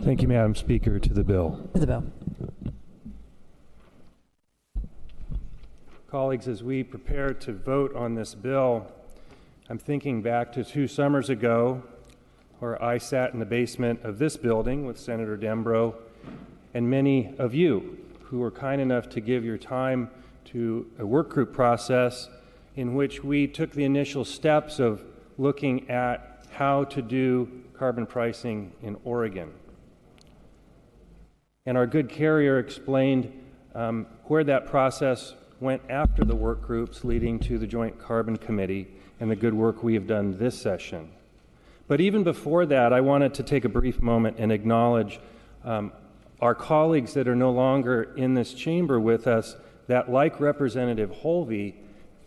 Thank you, Madam Speaker. To the bill. To the bill. Colleagues, as we prepare to vote on this bill, I'm thinking back to 2 summers ago where I sat in the basement of this building with Senator Dembro and many of you who were kind enough to give your time to a work group process in which we took the initial steps of looking at how to do carbon pricing in Oregon. And our good carrier explained where that process went after the work groups leading to the Joint Carbon Committee and the good work we have done this session. But even before that, I wanted to take a brief moment and acknowledge our colleagues that are no longer in this chamber with us that, like Representative Holvey,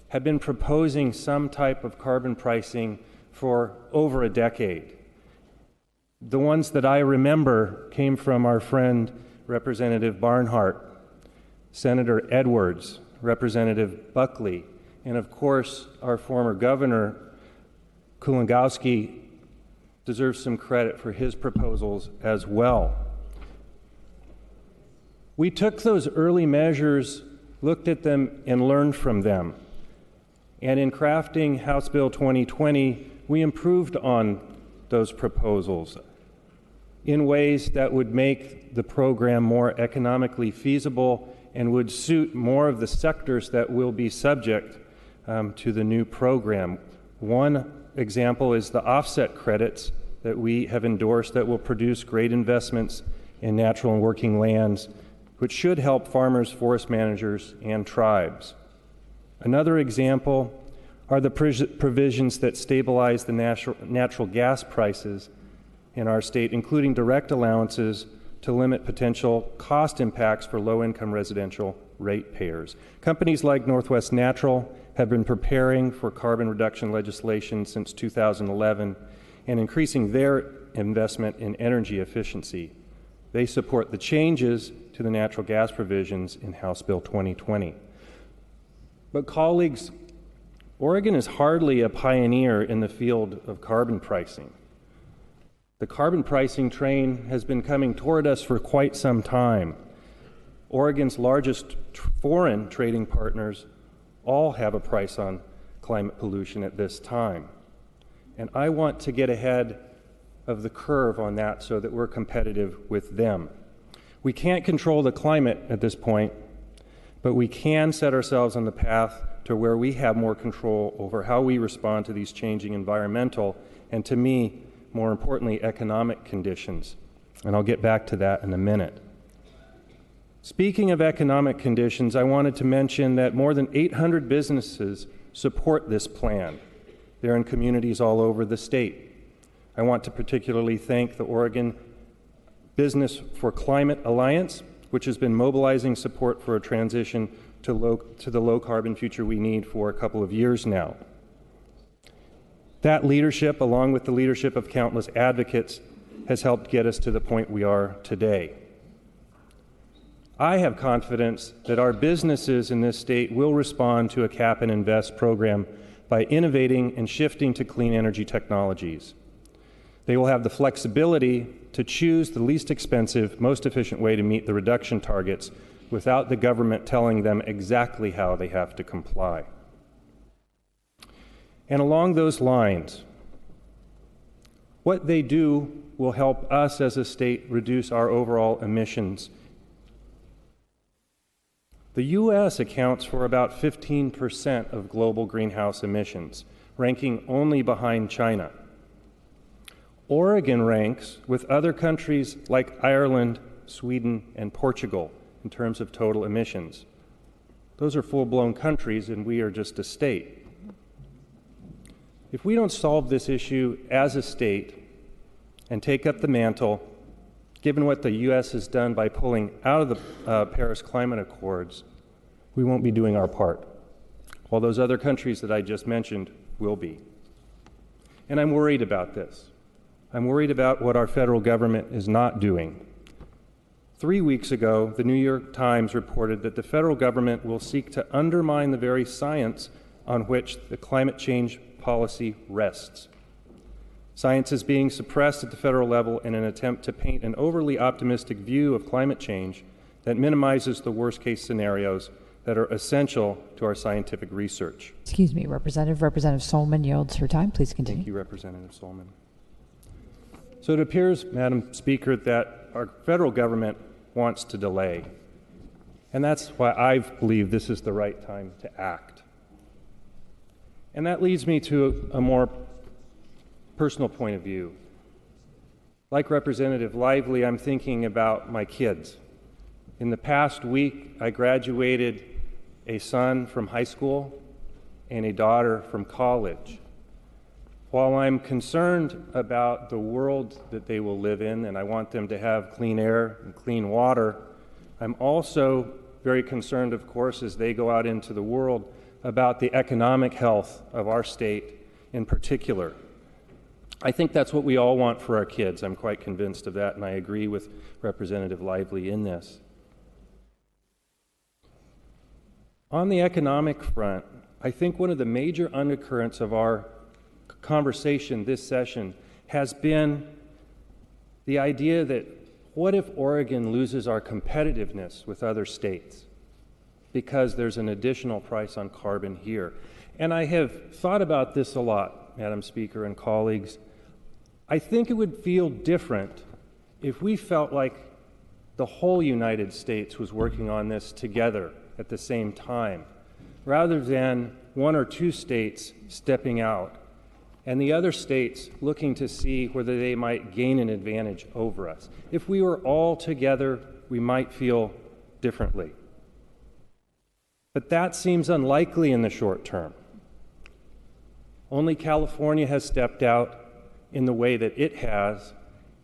have been proposing some type of carbon pricing for over a decade. The ones that I remember came from our friend Representative Barnhart, Senator Edwards, Representative Buckley, and of course our former governor, Kulongoski, deserves some credit for his proposals as well. We took those early measures, looked at them, and learned from them. And in crafting House Bill 2020, we improved on those proposals in ways that would make the program more economically feasible and would suit more of the sectors that will be subject to the new program. One example is the offset credits that we have endorsed that will produce great investments in natural and working lands, which should help farmers, forest managers, and tribes. Another example are the provisions that stabilize the natural gas prices in our state, including direct allowances to limit potential cost impacts for low-income residential ratepayers. Companies like Northwest Natural have been preparing for carbon reduction legislation since 2011 and increasing their investment in energy efficiency. They support the changes to the natural gas provisions in House Bill 2020. But colleagues, Oregon is hardly a pioneer in the field of carbon pricing. The carbon pricing train has been coming toward us for quite some time. Oregon's largest foreign trading partners all have a price on climate pollution at this time. And I want to get ahead of the curve on that so that we're competitive with them. We can't control the climate at this point, but we can set ourselves on the path to where we have more control over how we respond to these changing environmental and, to me, more importantly, economic conditions. And I'll get back to that in a minute. Speaking of economic conditions, I wanted to mention that more than 800 businesses support this plan. They're in communities all over the state. I want to particularly thank the Oregon Business for Climate Alliance, which has been mobilizing support for a transition to the low-carbon future we need for a couple of years now. That leadership, along with the leadership of countless advocates, has helped get us to the point we are today. I have confidence that our businesses in this state will respond to a cap and invest program by innovating and shifting to clean energy technologies. They will have the flexibility to choose the least expensive, most efficient way to meet the reduction targets without the government telling them exactly how they have to comply. And along those lines, what they do will help us as a state reduce our overall emissions. The U.S. accounts for about 15% of global greenhouse emissions, ranking only behind China. Oregon ranks with other countries like Ireland, Sweden, and Portugal in terms of total emissions. Those are full-blown countries, and we are just a state. If we don't solve this issue as a state and take up the mantle, given what the U.S. has done by pulling out of the Paris Climate Accords, we won't be doing our part, while those other countries that I just mentioned will be. And I'm worried about this. I'm worried about what our federal government is not doing. 3 weeks ago, the New York Times reported that the federal government will seek to undermine the very science on which the climate change policy rests. Science is being suppressed at the federal level in an attempt to paint an overly optimistic view of climate change that minimizes the worst-case scenarios that are essential to our scientific research. Excuse me, Representative. Representative Solomon yields her time. Please continue. Thank you, Representative Solomon. So it appears, Madam Speaker, that our federal government wants to delay. And that's why I believe this is the right time to act. And that leads me to a more personal point of view. Like Representative Lively, I'm thinking about my kids. In the past week, I graduated a son from high school and a daughter from college. While I'm concerned about the world that they will live in, and I want them to have clean air and clean water, I'm also very concerned, of course, as they go out into the world, about the economic health of our state in particular. I think that's what we all want for our kids. I'm quite convinced of that, and I agree with Representative Lively in this. On the economic front, I think one of the major undercurrents of our conversation this session has been the idea that what if Oregon loses our competitiveness with other states because there's an additional price on carbon here? And I have thought about this a lot, Madam Speaker and colleagues. I think it would feel different if we felt like the whole United States was working on this together at the same time, rather than one or two states stepping out and the other states looking to see whether they might gain an advantage over us. If we were all together, we might feel differently. But that seems unlikely in the short term. Only California has stepped out in the way that it has,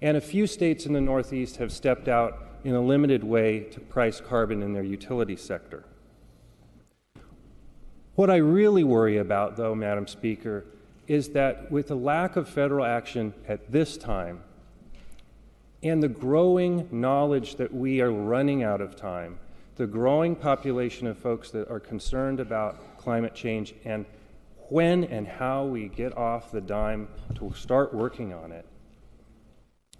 and a few states in the Northeast have stepped out in a limited way to price carbon in their utility sector. What I really worry about, though, Madam Speaker, is that with the lack of federal action at this time and the growing knowledge that we are running out of time, the growing population of folks that are concerned about climate change and when and how we get off the dime to start working on it,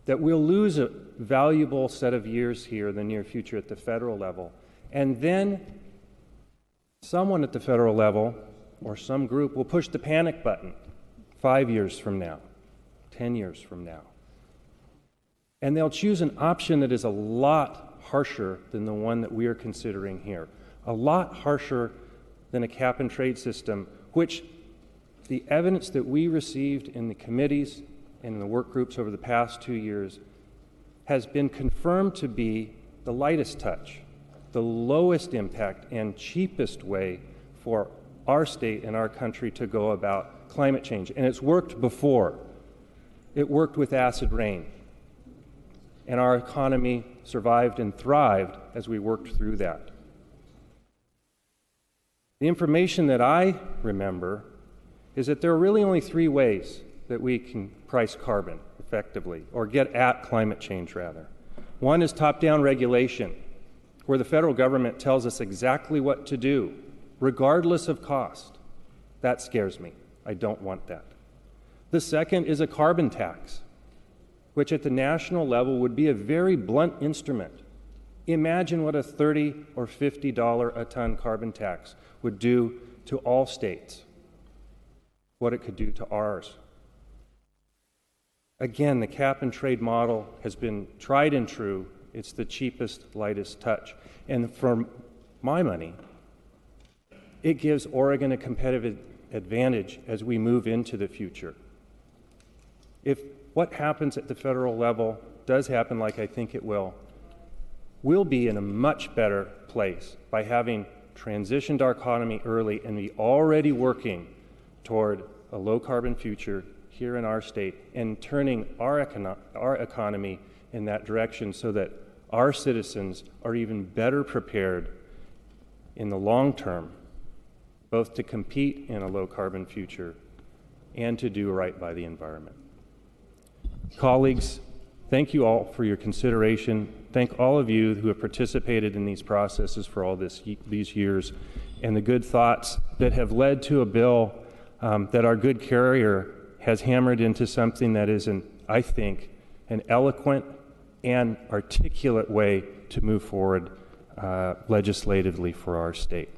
that we'll lose a valuable set of years here in the near future at the federal level. And then someone at the federal level or some group will push the panic button 5 years from now, 10 years from now. And they'll choose an option that is a lot harsher than the one that we are considering here, a lot harsher than a cap and trade system, which the evidence that we received in the committees and in the work groups over the past 2 years has been confirmed to be the lightest touch, the lowest impact and cheapest way for our state and our country to go about climate change. And it's worked before. It worked with acid rain. And our economy survived and thrived as we worked through that. The information that I remember is that there are really only 3 ways that we can price carbon effectively, or get at climate change, rather. One is top-down regulation, where the federal government tells us exactly what to do, regardless of cost. That scares me. I don't want that. The second is a carbon tax, which at the national level would be a very blunt instrument. Imagine what a $30 or $50 a ton carbon tax would do to all states, what it could do to ours. Again, the cap and trade model has been tried and true. It's the cheapest, lightest touch. And for my money, it gives Oregon a competitive advantage as we move into the future. If what happens at the federal level does happen, like I think it will, we'll be in a much better place by having transitioned our economy early and be already working toward a low-carbon future here in our state and turning our economy in that direction so that our citizens are even better prepared in the long term, both to compete in a low-carbon future and to do right by the environment. Colleagues, thank you all for your consideration. Thank all of you who have participated in these processes for all these years and the good thoughts that have led to a bill that our good carrier has hammered into something that is, I think, an eloquent and articulate way to move forward legislatively for our state.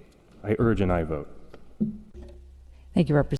I urge an aye vote. Thank you, Representative.